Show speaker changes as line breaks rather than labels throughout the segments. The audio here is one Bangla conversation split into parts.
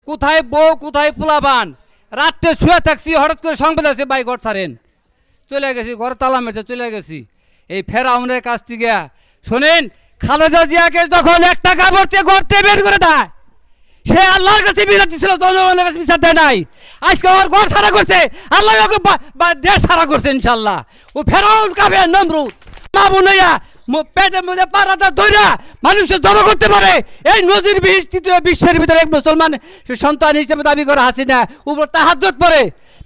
কোথায় বউ কোথায় পোলাবান। রাত্রে শুয়ে থাকছি, হঠাৎ করে সংবাদ আছে ভাই ঘর ছাড়েন, চলে গেছি, ঘরে তালা মেরে চলে গেছি। এই ফেরাউনের কাছ থেকে শোনেন, খালেদা জিয়াকে যখন একটা কাপড়তে গড়তে বের করে দেয়, সে আল্লাহর কাছে বিচার দিচ্ছিল, জনগণের কাছে বিচার দেয় নাই। আজকে আমার ঘর ছাড়া করছে, আল্লাহ দেশ ছাড়া করছে ইনশাল্লাহ। ও ফেরাউন কাবে নমরুদ মা বোনাইয়া পেটের মধ্যে পাড়াটা ধইরা মানুষের জমা করতে পারে, এই নজির তৃতীয় বিশ্বের ভিতরে এক মুসলমান সন্তান হিসেবে দাবি করে হাসিনা উপর তাহাজ্জুদ পড়ে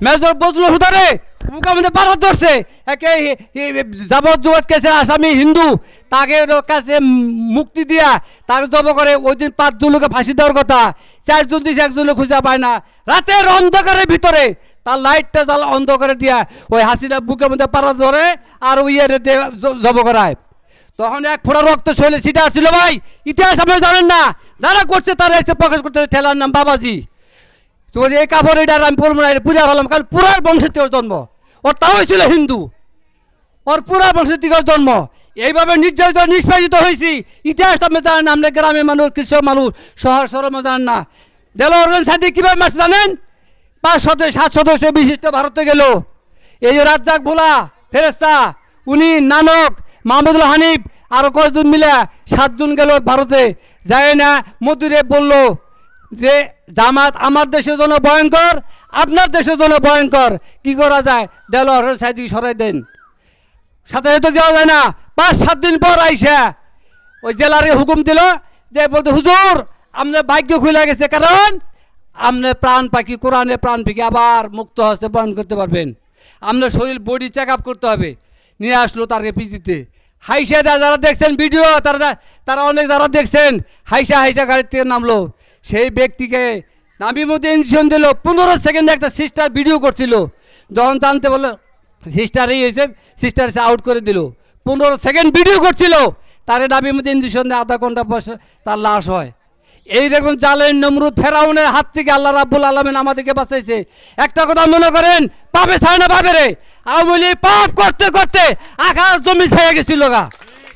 মেজর বজলুল হুদারে বুকের মধ্যে পাড়া ধরছে। একে যাবজ্জীবন কেসে আসামি হিন্দু, তাকে কাছে মুক্তি দিয়া তাকে জব করে। ওই দিন 5 জনকে ফাঁসি দেওয়ার কথা, 4 জন দিয়েছে, 1 জনে খুঁজে পায় না। রাতের অন্ধকারের ভিতরে তার লাইটটা জ্বালা অন্ধকারে দিয়া ওই হাসিনা বুকের মধ্যে পাড়া ধরে আর ওই জব করায়। তখন এক ফোঁটা রক্ত শৈলে ছিটা আসছিল। ভাই ইতিহাস আপনি জানেন না, যারা করছে তারা এসে প্রকাশ করতে। ঠেলার নাম বাবাজি। তো এই কাপড় এটা আমি বলবো না, এটা পুরা ভাবলাম, কারণ পুরার বংশের থেকে জন্ম ওর, তাও ছিল হিন্দু, ওর পুরা বংশের থেকে জন্ম। এইভাবে নির্যাতিত নিষ্পেষিত হয়েছি। ইতিহাস আপনি জানেন না, আমরা গ্রামের মানুষ, কৃষক মানুষ, শহর শহর জানেন না। দেলোয়ার সাথে কীভাবে মারছে জানেন? 5 সদস্য 7 সদস্য বিশিষ্ট ভারতে গেল। এই যে রাজ্জাক ভোলা ফেরেস্তা, উনি নানক, মাহমুদুল হানিফ আরও কয়েকজন মিলে 7 জন গেল ভারতে। যায় না মধুরে বলল যে জামাত আমার দেশের জন্য ভয়ঙ্কর, আপনার দেশের জন্য ভয়ঙ্কর, কি করা যায়? দেলোয়ার সাইদি সরাই দেন। সাথে সাথে দেওয়া যায় না। 5-7 দিন পর আইসা ওই জেলারে হুকুম দিল যে বলতে, হুজুর আপনার ভাগ্য খুলে গেছে, কারণ আপনার প্রাণ পাখি, কোরআনে প্রাণ পাখি আবার মুক্ত হস্তে বহন করতে পারবেন। আপনার শরীর বডি চেক আপ করতে হবে। নিয়ে আসলো তারকে পিজিতে। হাইসা যারা দেখছেন ভিডিও, তারা অনেক যারা দেখছেন, হাইসা হাইসা গাড়ির থেকে নামলো। সেই ব্যক্তিকে নামির মধ্যে ইঞ্জেকশন দিল। 15 সেকেন্ডে একটা সিস্টার ভিডিও করছিল, যখন টানতে বললো সিস্টার এই হয়েছে, সিস্টার এসে আউট করে দিল। 15 সেকেন্ড ভিডিও করছিল, তারে নামির মধ্যে ইঞ্জেকশন দিয়ে আধা ঘন্টা পর তার লাশ হয়। এইরকম জালেম নমরুদ ফেরাউনের হাত থেকে আল্লাহ রাব্বুল আলামিন আমাদেরকে বাঁচাইছে। একটা কথা মনে করেন, পাপে ছায় না পাবে রে। আওয়ামী লীগ পাপ করতে করতে আকাশ জমি ছেয়ে গেছিল গা।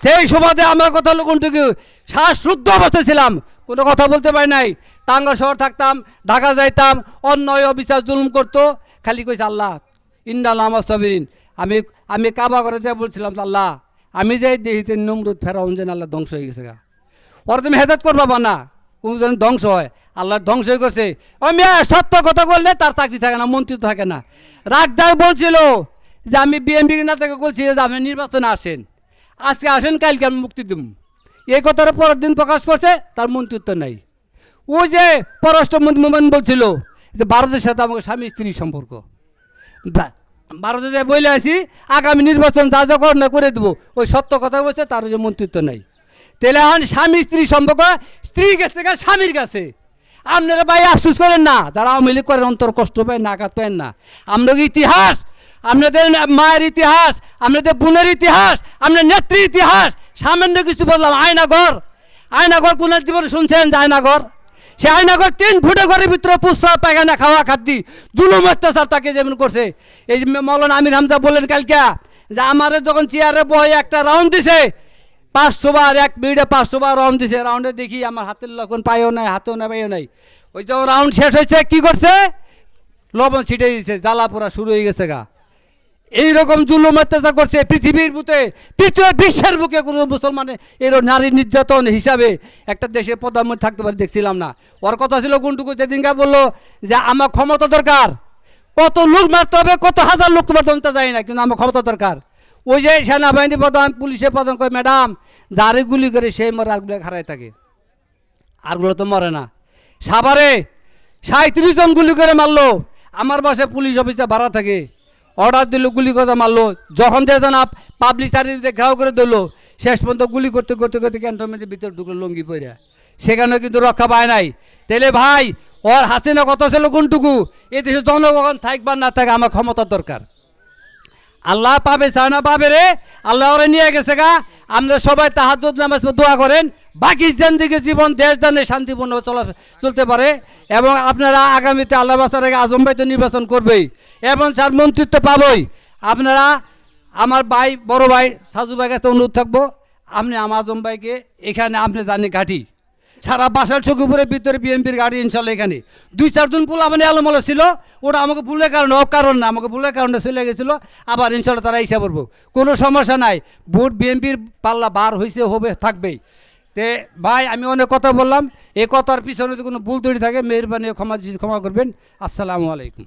সেই সুবাদে আমার কথা হলো কোনটুকু, শ্বাসরুদ্ধ অবস্থায় ছিলাম, কোনো কথা বলতে পারি নাই। টাঙ্গা শহর থাকতাম, ঢাকা যাইতাম, অন্যায় অবিচার জুলুম করতো, খালি কইছে আল্লাহ ইন্নাল আমার সাবিরিন। আমি কাবা করে যে বলছিলাম, আল্লাহ আমি যে দেখিতে নমরুদ ফেরাউন যেন আল্লাহ ধ্বংস হয়ে গেছে গা, ওরা তুমি হেদায়েত করবা না, কোনো যেন ধ্বংস হয়। আল্লাহ ধ্বংস হয়ে করছে। আমি সত্য কথা বললে তার চাকরি থাকে না, মন্ত্রী থাকে না। রাগদার বলছিল যে আমি বিএনপি না থেকে বলছি যে আপনি নির্বাচনে আসেন, আজকে আসেন, কালকে আমি মুক্তি দেব। এই কথাটা পরের দিন প্রকাশ করছে, তার মন্ত্রিত্ব নাই। ওই যে পররাষ্ট্রমন্ত্রী মোমেন বলছিল যে ভারতের সাথে আমাকে স্বামী স্ত্রী সম্পর্ক, ভারতে যে বলে আছি আগামী নির্বাচন যা যা করে দেবো, ওই সত্য কথা বলছে, তার যে মন্ত্রিত্ব নাই। তাহলে এখন স্বামী স্ত্রী সম্পর্ক, স্ত্রী গেছে স্বামীর কাছে। আপনারা ভাই আফসোস করেন না, যারা আওয়ামী লীগ করেন, অন্তর কষ্ট পায় না, আঘাত পায় না। আপনাদের ইতিহাস, আপনাদের মায়ের ইতিহাস, আপনাদের বোনের ইতিহাস, আপনার নেত্রীর ইতিহাস, সামান্য কিছু বললাম। আয়নাঘর, আয়নাঘর কোন জীবনে শুনছেন যে আয়নাঘর? সে আয়নাঘর 3 ফুটে ঘরের ভিতরে পুষ্পা পায়খানা খাওয়া খাদ্যি জুলুম অত্যাচার তাকে যেমন করছে। এই যে মৌলানা আমির হামজা বললেন কালকে যে আমারে যখন চেয়ারে বয়ে একটা রাউন্ড দিছে, 500 বার, 1 মিনিটে 500 বার রাউন্ড দিছে। রাউন্ডে দেখি আমার হাতের লক্ষণ পায়েও নাই, হাতেও নাই, পায়েও নাই। ওই যখন রাউন্ড শেষ হয়েছে কি করছে? লবণ ছিটে দিয়েছে, জ্বালা পোড়া শুরু হয়ে গেছে গা। এইরকম জুলুম অত্যাচার করছে পৃথিবীর বুকে, তৃতীয় বিশ্বের বুকে কোনো মুসলমানে এর নারী নির্যাতন হিসাবে একটা দেশে প্রধানমন্ত্রী থাকতে পারে দেখছিলাম না। ওর কথা ছিল কোনটুকু, যেদিনকে বললো যে আমার ক্ষমতা দরকার, কত লোক মারতে হবে, কত হাজার লোক মারতে হবে তা যায় না, কিন্তু আমার ক্ষমতা দরকার। ওই যে সেনাবাহিনী প্রধান, পুলিশের প্রধান কয় ম্যাডাম যারে গুলি করে সেই মরে, আরগুলো হারাই থাকে, আরগুলো তো মরে না। সাভারে 37 জন গুলি করে মারলো। আমার বাসায় পুলিশ অফিসার ভাড়া থাকে, অর্ডার দিল, গুলি কথা মারলো। যখন দেখেন পাবলিক চারিদিকে ঘেরাও করে দিল, শেষ পর্যন্ত গুলি করতে করতে করতে ক্যান্টনমেন্টের ভিতরে ঢুকলো লঙ্গি পরে, সেখানে কিন্তু রক্ষা পায় নাই। তাহলে ভাই ওর হাসিনা কথা ছিল কোনটুকু, এই দেশে জনগণ থাকবার না থাকে, আমার ক্ষমতার দরকার। আল্লাহ পাবে চায় না পাবে রে, আল্লাহ ওরা নিয়ে গেছে গা। আমরা সবাই তাহাজ্জুদ নামাজ দোয়া করেন, বাকি জিন্দেগি জীবন দেশ জানে শান্তিপূর্ণ চলতে পারে। এবং আপনারা আগামীতে আল্লাহ বাসার আগে আজম ভাই তো নির্বাচন করবেই এবং তার মন্ত্রিত্ব পাবই। আপনারা আমার ভাই, বড় ভাই সাজু ভাই কাছে অনুরোধ থাকবো, আপনি আমার আজম ভাইকে এখানে আপনি জানি ঘাঁটি, সারা বাসার চকুপুরের ভিতরে বিএনপির গাড়ি ইনশাল্লাহ এখানে 2-4 জন পোলা মানে আলোমলা ছিল, ওটা আমাকে ভুলের কারণে কারণ না, আমাকে ভুলের কারণে চলে গেছিলো। আবার ইনশাল্লাহ তারা হিসাব করবো, কোনো সমস্যা নাই। ভোট বিএনপির পাল্লা বার হয়েছে, হবে, থাকবেই। তে ভাই আমি অনেক কথা বললাম, এই কথার পিছনে যদি কোনো ভুল ত্রুটি থাকে মেহরবানি ক্ষমা করবেন। আসসালামু আলাইকুম।